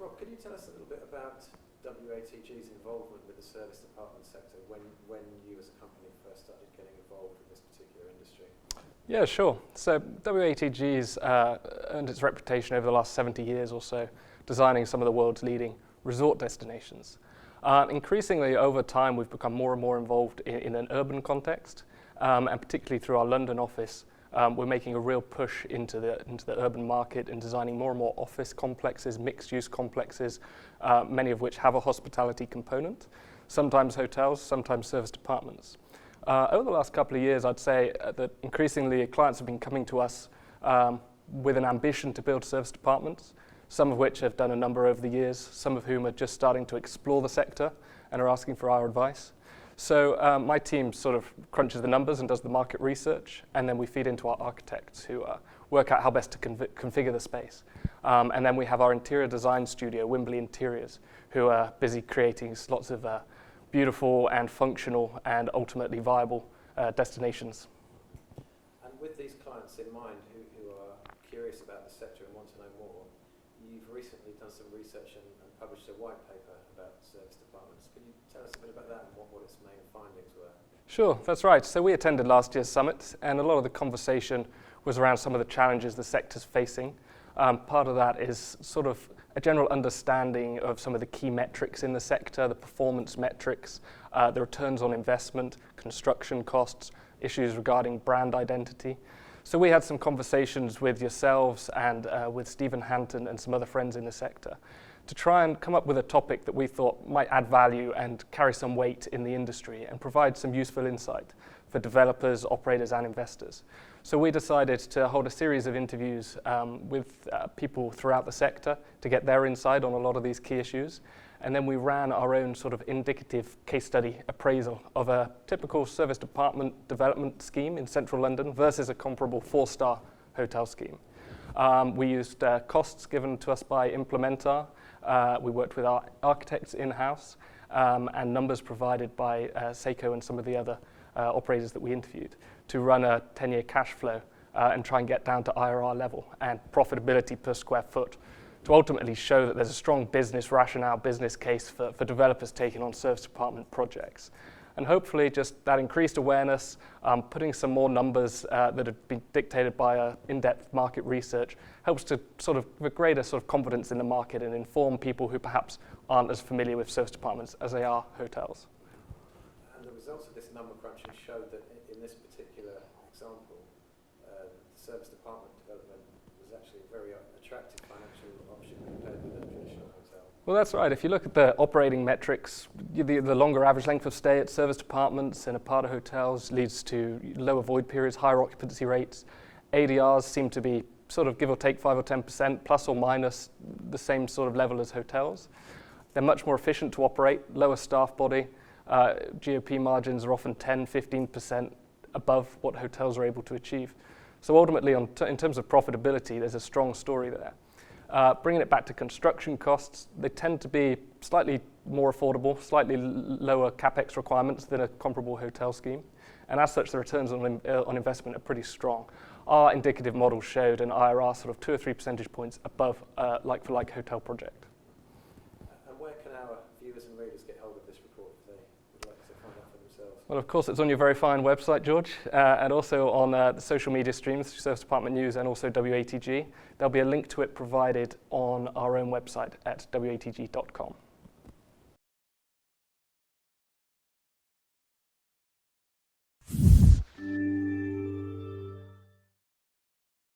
Rob, can you tell us a little bit about WATG's involvement with the service department sector when you as a company first started getting involved in this particular industry? Yeah, sure. So WATG's earned its reputation over the last 70 years or so, designing some of the world's leading resort destinations. Increasingly over time, we've become more and more involved in an urban context, and particularly through our London office, we're making a real push into the urban market and designing more and more office complexes, mixed-use complexes, many of which have a hospitality component, sometimes hotels, sometimes service departments. Over the last couple of years, I'd say that increasingly clients have been coming to us with an ambition to build service departments, some of which have done a number over the years, some of whom are just starting to explore the sector and are asking for our advice. So my team sort of crunches the numbers and does the market research, and then we feed into our architects who work out how best to configure the space. And then we have our interior design studio, Wimbley Interiors, who are busy creating lots of beautiful and functional and ultimately viable destinations. And with these clients in mind who are curious about the sector and want to know more, you've recently done some research and published a white paper about service departments. Can you tell us a bit about that and what its main findings were? Sure, that's right. So we attended last year's summit, and a lot of the conversation was around some of the challenges the sector's facing. Part of that is sort of a general understanding of some of the key metrics in the sector, the performance metrics, the returns on investment, construction costs, issues regarding brand identity. So we had some conversations with yourselves and with Stephen Hanton and some other friends in the sector to try and come up with a topic that we thought might add value and carry some weight in the industry and provide some useful insight for developers, operators and investors. So we decided to hold a series of interviews with people throughout the sector to get their insight on a lot of these key issues. And then we ran our own sort of indicative case study appraisal of a typical service department development scheme in central London versus a comparable 4-star hotel scheme. We used costs given to us by Implementar. We worked with our architects in-house and numbers provided by Seiko and some of the other operators that we interviewed to run a 10-year cash flow and try and get down to IRR level and profitability per square foot to ultimately show that there's a strong business rationale, business case for developers taking on service department projects. And hopefully just that increased awareness, putting some more numbers that have been dictated by in-depth market research helps to sort of give a greater sort of confidence in the market and inform people who perhaps aren't as familiar with service departments as they are hotels. And the results of this number crunching showed that in this particular example, the service department development was actually a very attractive financial option compared with a traditional hotel. Well, that's right. If you look at the operating metrics, the longer average length of stay at service departments and apartment hotels leads to lower void periods, higher occupancy rates. ADRs seem to be sort of give or take 5 or 10%, plus or minus the same sort of level as hotels. They're much more efficient to operate, lower staff body. GOP margins are often 10, 15% above what hotels are able to achieve. So ultimately, in terms of profitability, there's a strong story there. Bringing it back to construction costs, they tend to be slightly more affordable, slightly lower capex requirements than a comparable hotel scheme. And as such, the returns on investment are pretty strong. Our indicative model showed an IRR sort of 2 or 3 percentage points above like-for-like hotel project. And where can our viewers and readers get hold of this report if they would like to find out for themselves? Well, of course, it's on your very fine website, George, and also on the social media streams, Service Department News and also WATG. There'll be a link to it provided on our own website at watg.com.